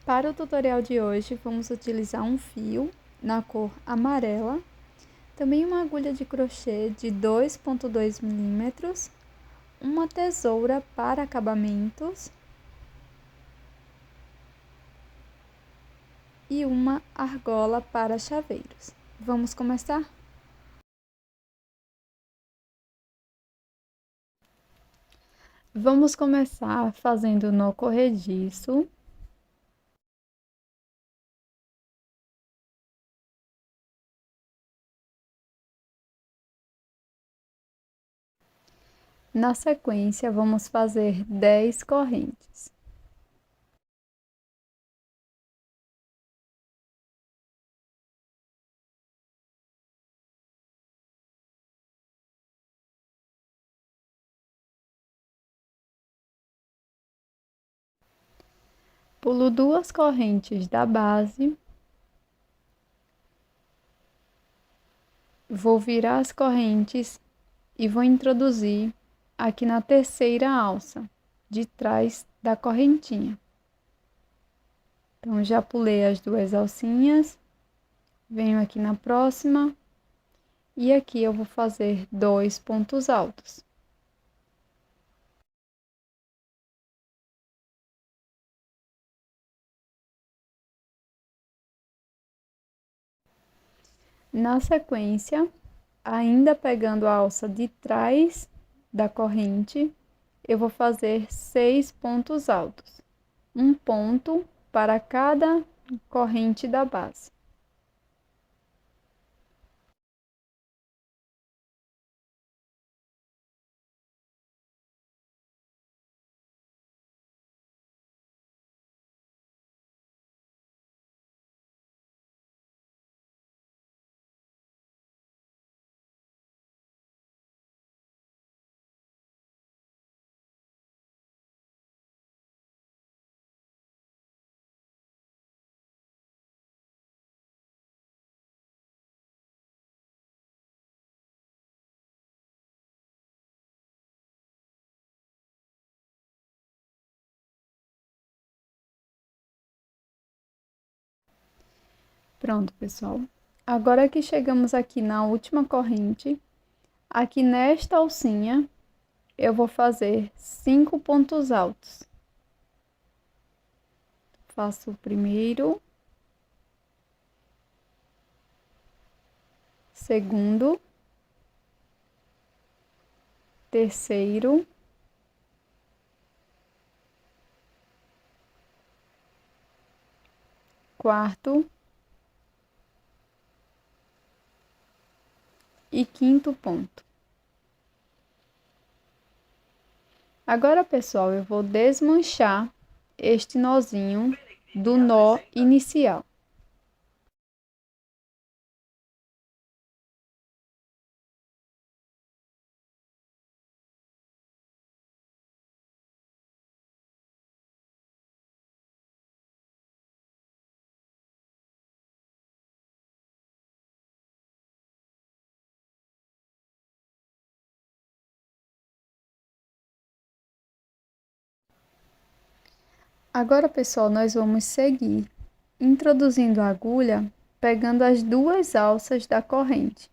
Para o tutorial de hoje, vamos utilizar um fio na cor amarela, também uma agulha de crochê de 2,2 milímetros, uma tesoura para acabamentos e uma argola para chaveiros. Vamos começar? Vamos começar fazendo nó corrediço. Na sequência, vamos fazer 10 correntes. Pulo 2 correntes da base. Vou virar as correntes e vou introduzir aqui na terceira alça, de trás da correntinha. Então, já pulei as duas alcinhas, venho aqui na próxima, e aqui eu vou fazer 2 pontos altos. Na sequência, ainda pegando a alça de trás da corrente, eu vou fazer 6 pontos altos, um ponto para cada corrente da base. Pronto, pessoal. Agora que chegamos aqui na última corrente, aqui nesta alcinha, eu vou fazer 5 pontos altos. Faço o primeiro, segundo, terceiro, quarto e quinto ponto. Agora, pessoal, eu vou desmanchar este nozinho do nó inicial. Agora, pessoal, nós vamos seguir introduzindo a agulha, pegando as duas alças da corrente.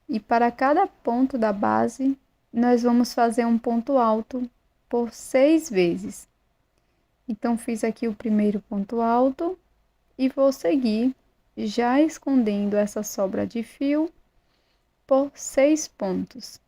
E para cada ponto da base, nós vamos fazer um ponto alto por 6 vezes. Então, fiz aqui o primeiro ponto alto e vou seguir já escondendo essa sobra de fio por 6 pontos.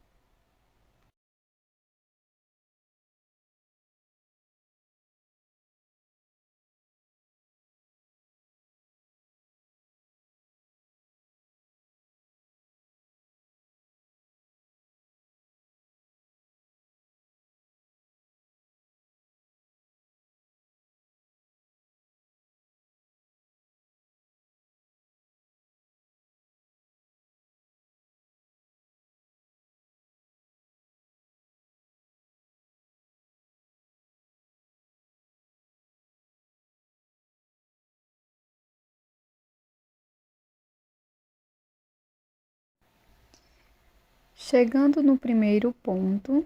Chegando no primeiro ponto,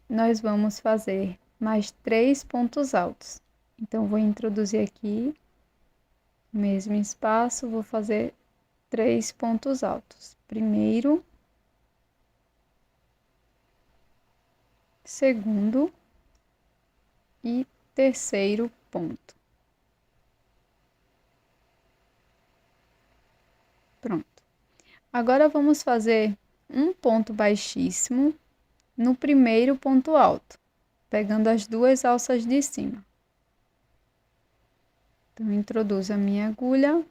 nós vamos fazer mais 3 pontos altos. Então, vou introduzir aqui, mesmo espaço, vou fazer 3 pontos altos. Primeiro, segundo e terceiro ponto. Pronto. Agora, vamos fazer um ponto baixíssimo no primeiro ponto alto, pegando as duas alças de cima. Então, introduzo a minha agulha,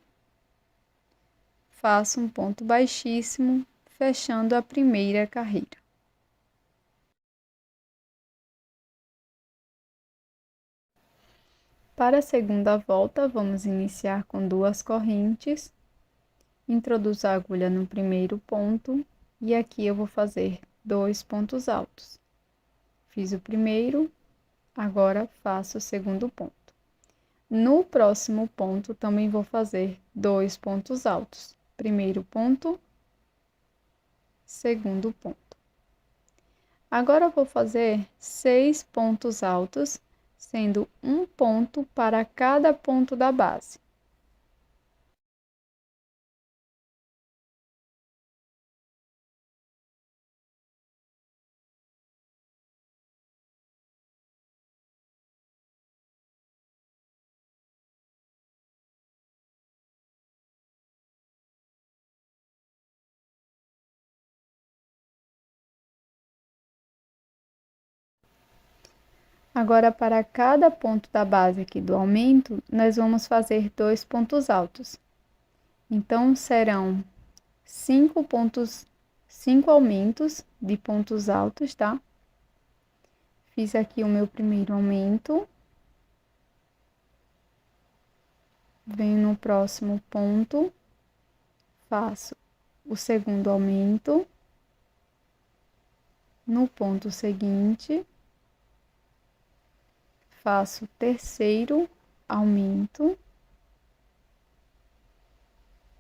faço um ponto baixíssimo, fechando a primeira carreira. Para a segunda volta, vamos iniciar com 2 correntes. Introduzo a agulha no primeiro ponto e aqui eu vou fazer 2 pontos altos. Fiz o primeiro, agora faço o segundo ponto. No próximo ponto, também vou fazer 2 pontos altos. Primeiro ponto, segundo ponto. Agora, eu vou fazer 6 pontos altos, sendo um ponto para cada ponto da base. Agora, para cada ponto da base aqui do aumento, nós vamos fazer 2 pontos altos. Então, serão 5 aumentos de pontos altos, tá? Fiz aqui o meu primeiro aumento. Venho no próximo ponto, faço o segundo aumento. No ponto seguinte, faço o terceiro aumento.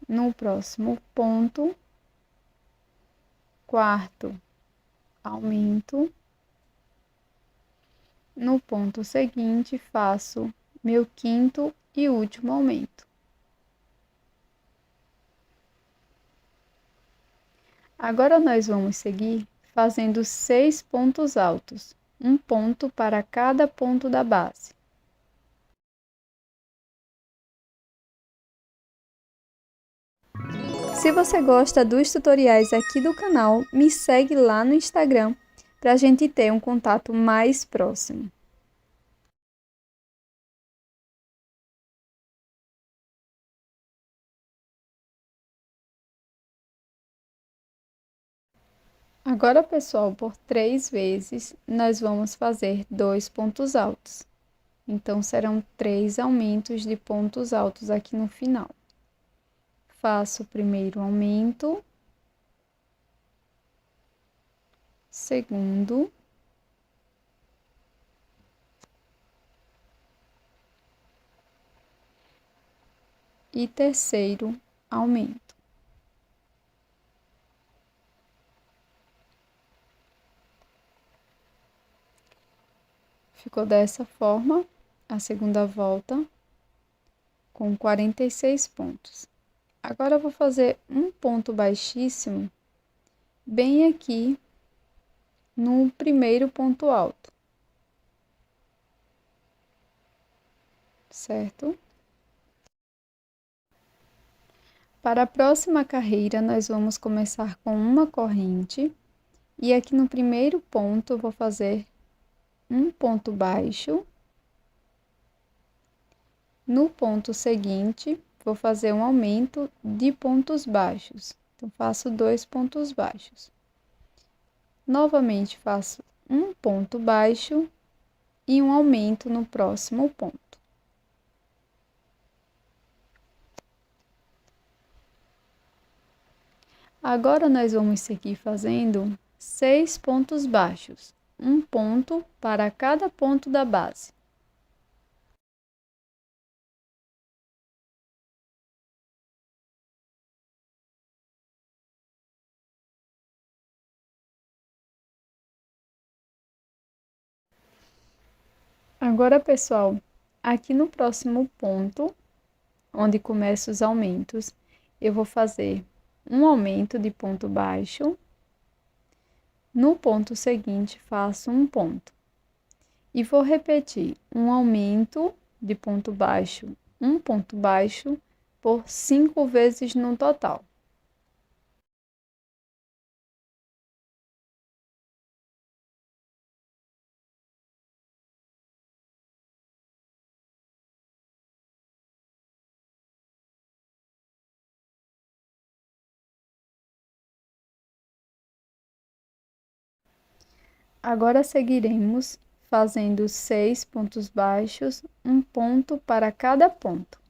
No próximo ponto, quarto aumento. No ponto seguinte, faço meu quinto e último aumento. Agora, nós vamos seguir fazendo 6 pontos altos, um ponto para cada ponto da base. Se você gosta dos tutoriais aqui do canal, me segue lá no Instagram para a gente ter um contato mais próximo. Agora, pessoal, por 3 vezes, nós vamos fazer 2 pontos altos. Então, serão 3 aumentos de pontos altos aqui no final. Faço o primeiro aumento, segundo, e terceiro aumento. Ficou dessa forma a segunda volta, com 46 pontos. Agora, eu vou fazer um ponto baixíssimo, bem aqui no primeiro ponto alto, certo? Para a próxima carreira, nós vamos começar com uma corrente, e aqui no primeiro ponto, eu vou fazer um ponto baixo. No ponto seguinte, vou fazer um aumento de pontos baixos. Então, faço 2 pontos baixos. Novamente, faço um ponto baixo e um aumento no próximo ponto. Agora, nós vamos seguir fazendo 6 pontos baixos, um ponto para cada ponto da base. Agora, pessoal, Aqui no próximo ponto, onde começam os aumentos, eu vou fazer um aumento de ponto baixo. No ponto seguinte, faço um ponto. E vou repetir um aumento de ponto baixo, um ponto baixo, por 5 vezes no total. Agora seguiremos fazendo 6 pontos baixos, um ponto para cada ponto.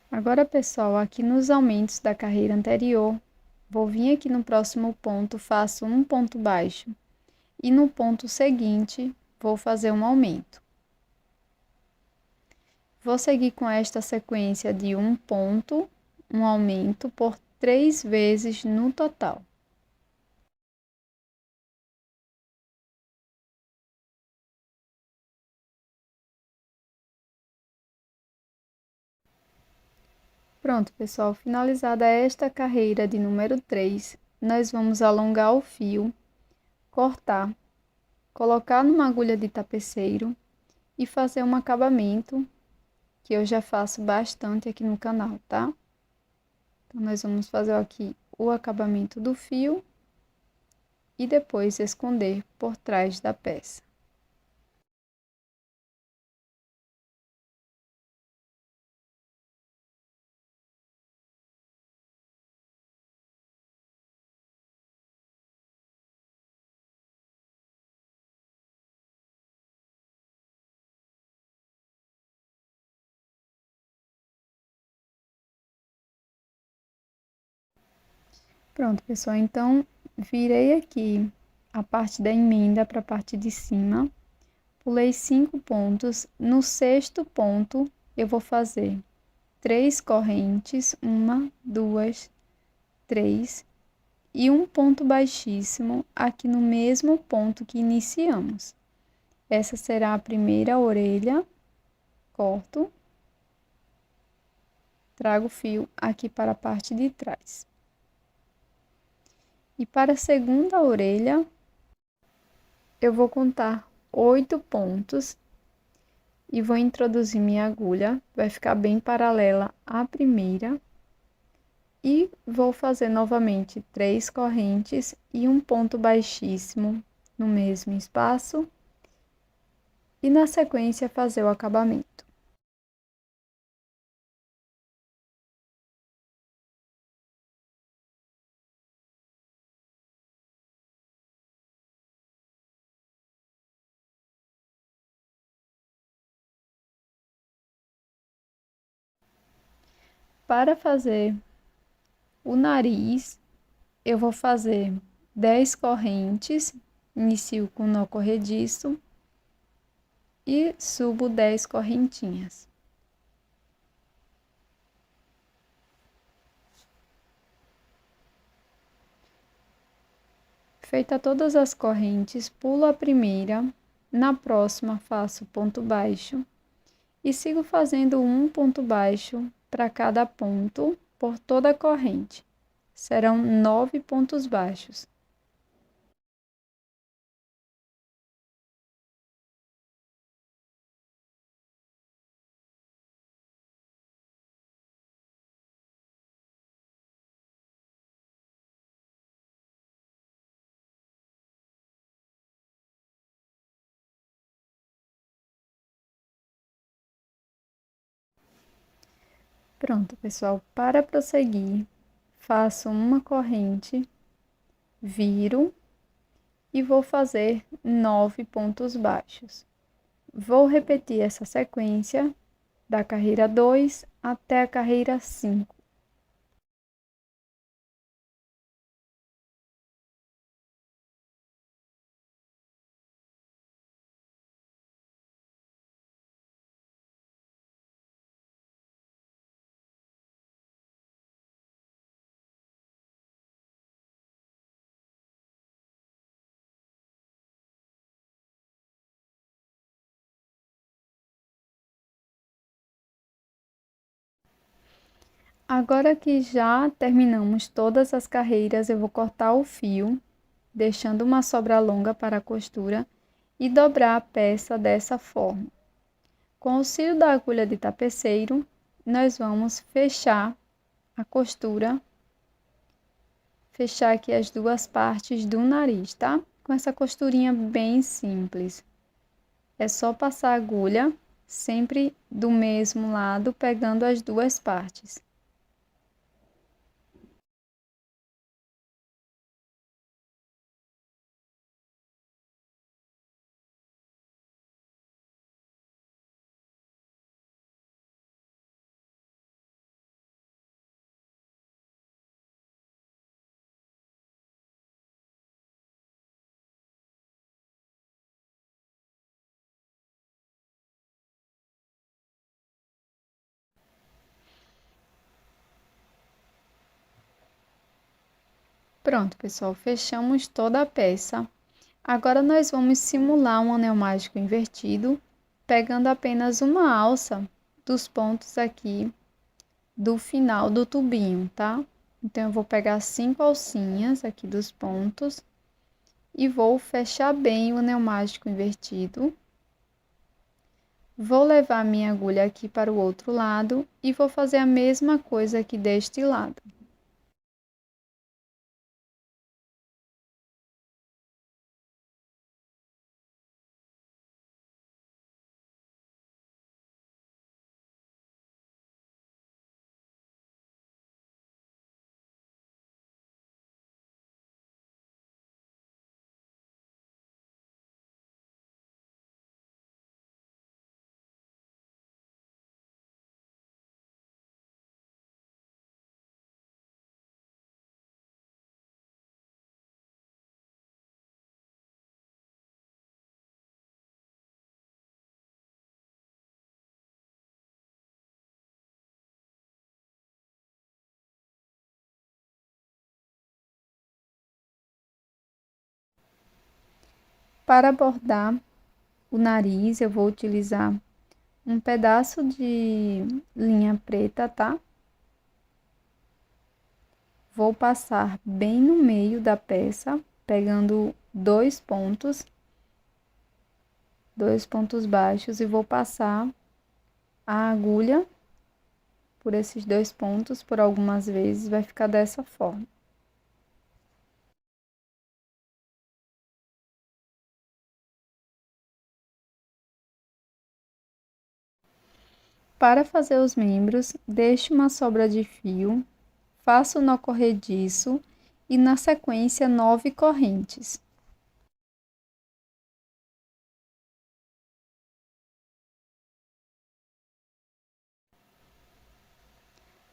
Agora, pessoal, aqui nos aumentos da carreira anterior, vou vir aqui no próximo ponto, faço um ponto baixo. E no ponto seguinte, vou fazer um aumento. Vou seguir com esta sequência de um ponto, um aumento por 3 vezes no total. Pronto, pessoal, finalizada esta carreira de número 3, nós vamos alongar o fio, cortar, colocar numa agulha de tapeceiro e fazer um acabamento, que eu já faço bastante aqui no canal, tá? Então, nós vamos fazer aqui o acabamento do fio e depois esconder por trás da peça. Pronto, pessoal, então virei aqui a parte da emenda para a parte de cima, pulei 5 pontos, no sexto ponto eu vou fazer 3 correntes, 1, 2, 3, e um ponto baixíssimo aqui no mesmo ponto que iniciamos. Essa será a primeira orelha, corto, trago o fio aqui para a parte de trás. E para a segunda orelha, eu vou contar 8 pontos e vou introduzir minha agulha, vai ficar bem paralela à primeira. E vou fazer novamente 3 correntes e um ponto baixíssimo no mesmo espaço. E na sequência fazer o acabamento. Para fazer o nariz, eu vou fazer 10 correntes, inicio com nó corrediço e subo 10 correntinhas. Feita todas as correntes, pulo a primeira, na próxima faço ponto baixo e sigo fazendo um ponto baixo para cada ponto por toda a corrente. Serão 9 pontos baixos. Pronto, pessoal, para prosseguir, faço uma corrente, viro e vou fazer 9 pontos baixos. Vou repetir essa sequência da carreira 2 até a carreira 5. Agora que já terminamos todas as carreiras, eu vou cortar o fio, deixando uma sobra longa para a costura e dobrar a peça dessa forma. Com o auxílio da agulha de tapeceiro, nós vamos fechar a costura, fechar aqui as duas partes do nariz, tá? Com essa costurinha bem simples. É só passar a agulha sempre do mesmo lado, pegando as duas partes. Pronto, pessoal, fechamos toda a peça. Agora nós vamos simular um anel mágico invertido, pegando apenas uma alça dos pontos aqui do final do tubinho, tá? Então, eu vou pegar 5 alcinhas aqui dos pontos e vou fechar bem o anel mágico invertido. Vou levar minha agulha aqui para o outro lado e vou fazer a mesma coisa aqui deste lado. Para bordar o nariz, eu vou utilizar um pedaço de linha preta, tá? Vou passar bem no meio da peça, pegando dois pontos baixos e vou passar a agulha por esses dois pontos por algumas vezes, vai ficar dessa forma. Para fazer os membros, deixe uma sobra de fio, faço o nó corrediço e na sequência 9 correntes.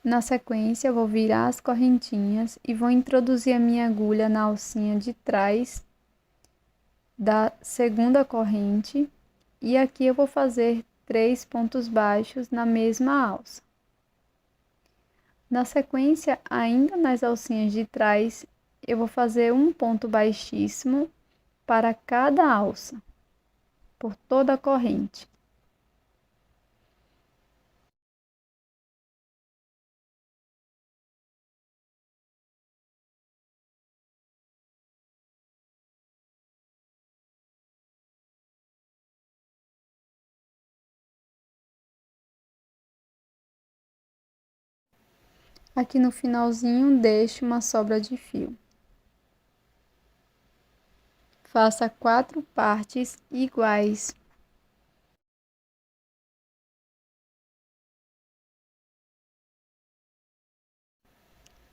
Na sequência, eu vou virar as correntinhas e vou introduzir a minha agulha na alcinha de trás da segunda corrente e aqui eu vou fazer 3 pontos baixos na mesma alça. Na sequência, ainda nas alcinhas de trás, eu vou fazer um ponto baixíssimo para cada alça, por toda a corrente. Aqui no finalzinho, deixo uma sobra de fio. Faça 4 partes iguais.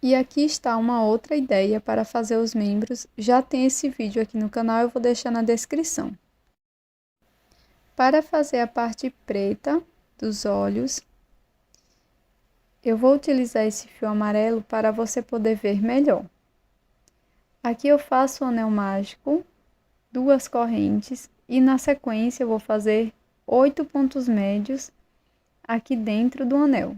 E aqui está uma outra ideia para fazer os membros. Já tem esse vídeo aqui no canal, eu vou deixar na descrição. Para fazer a parte preta dos olhos, eu vou utilizar esse fio amarelo para você poder ver melhor. Aqui eu faço o anel mágico, 2 correntes e na sequência eu vou fazer 8 pontos médios aqui dentro do anel.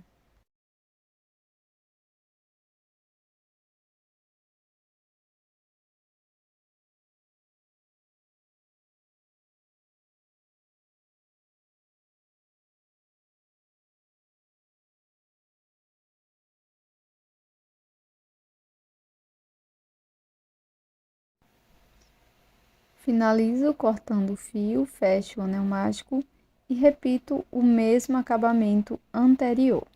Finalizo cortando o fio, fecho o anel mágico e repito o mesmo acabamento anterior.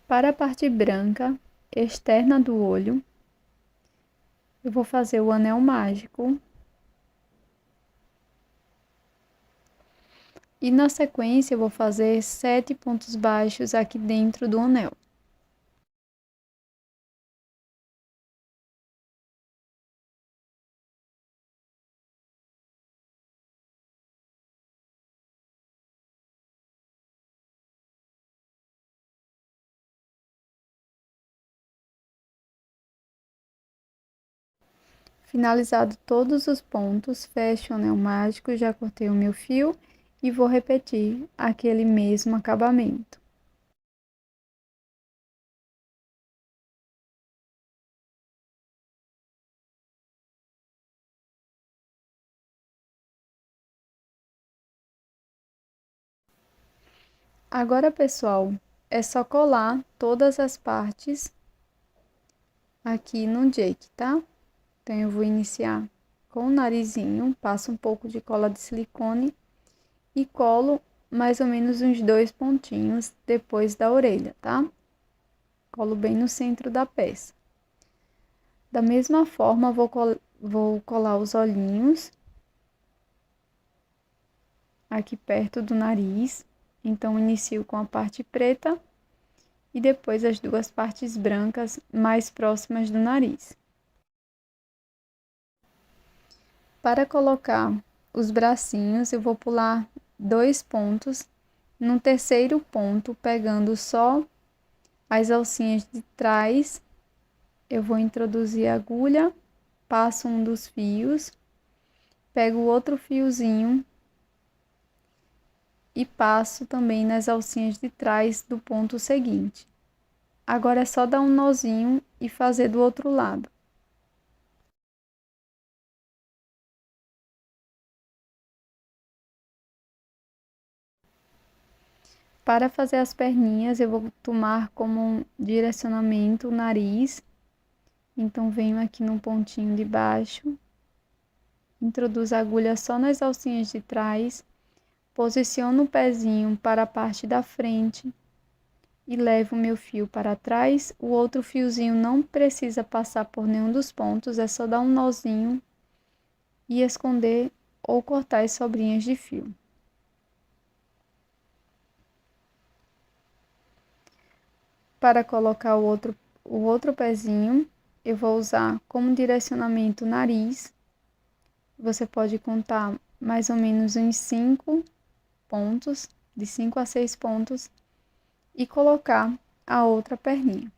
Para a parte branca externa do olho, eu vou fazer o anel mágico. E na sequência eu vou fazer 7 pontos baixos aqui dentro do anel. Finalizado todos os pontos, fecho o anel mágico, já cortei o meu fio e vou repetir aquele mesmo acabamento. Agora, pessoal, é só colar todas as partes aqui no Jake, tá? Então, eu vou iniciar com o narizinho, passo um pouco de cola de silicone e colo mais ou menos uns 2 pontinhos depois da orelha, tá? Colo bem no centro da peça. Da mesma forma, vou colar os olhinhos aqui perto do nariz. Então, inicio com a parte preta e depois as duas partes brancas mais próximas do nariz. Para colocar os bracinhos, eu vou pular 2 pontos. No terceiro ponto, pegando só as alcinhas de trás, eu vou introduzir a agulha, passo um dos fios, pego o outro fiozinho e passo também nas alcinhas de trás do ponto seguinte. Agora é só dar um nozinho e fazer do outro lado. Para fazer as perninhas, eu vou tomar como um direcionamento o nariz. Então, venho aqui no pontinho de baixo, introduzo a agulha só nas alcinhas de trás, posiciono o pezinho para a parte da frente e levo o meu fio para trás. O outro fiozinho não precisa passar por nenhum dos pontos, é só dar um nozinho e esconder ou cortar as sobrinhas de fio. Para colocar o outro pezinho, eu vou usar como direcionamento o nariz. Você pode contar mais ou menos uns 5 pontos, de 5 a 6 pontos, e colocar a outra perninha.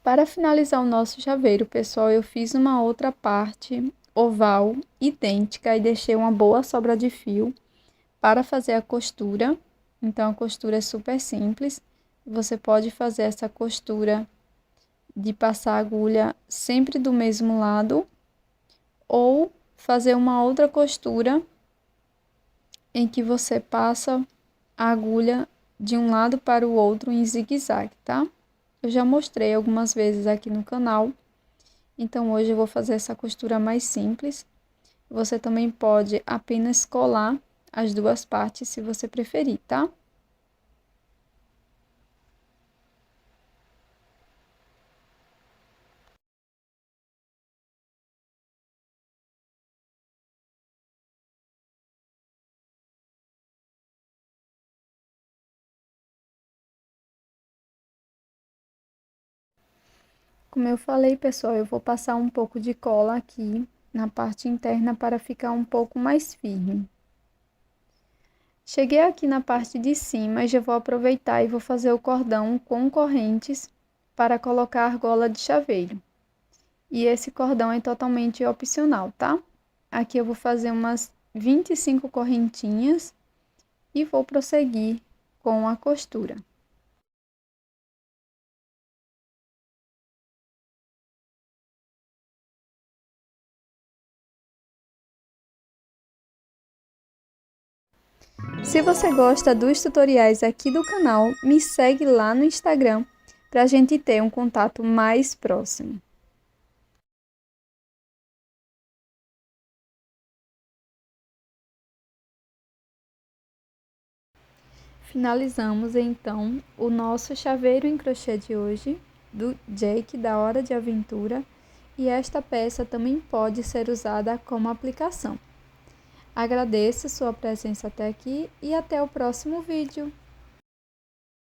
Para finalizar o nosso chaveiro, pessoal, eu fiz uma outra parte oval idêntica e deixei uma boa sobra de fio para fazer a costura. Então, a costura é super simples. Você pode fazer essa costura de passar a agulha sempre do mesmo lado ou fazer uma outra costura em que você passa a agulha de um lado para o outro em zigue-zague, tá? Eu já mostrei algumas vezes aqui no canal, então hoje eu vou fazer essa costura mais simples. Você também pode apenas colar as duas partes se você preferir, tá? Como eu falei, pessoal, eu vou passar um pouco de cola aqui na parte interna para ficar um pouco mais firme. Cheguei aqui na parte de cima e já vou aproveitar e vou fazer o cordão com correntes para colocar a argola de chaveiro. E esse cordão é totalmente opcional, tá? Aqui eu vou fazer umas 25 correntinhas e vou prosseguir com a costura. Se você gosta dos tutoriais aqui do canal, me segue lá no Instagram para a gente ter um contato mais próximo. Finalizamos então o nosso chaveiro em crochê de hoje, do Jake da Hora de Aventura, e esta peça também pode ser usada como aplicação. Agradeço sua presença até aqui e até o próximo vídeo.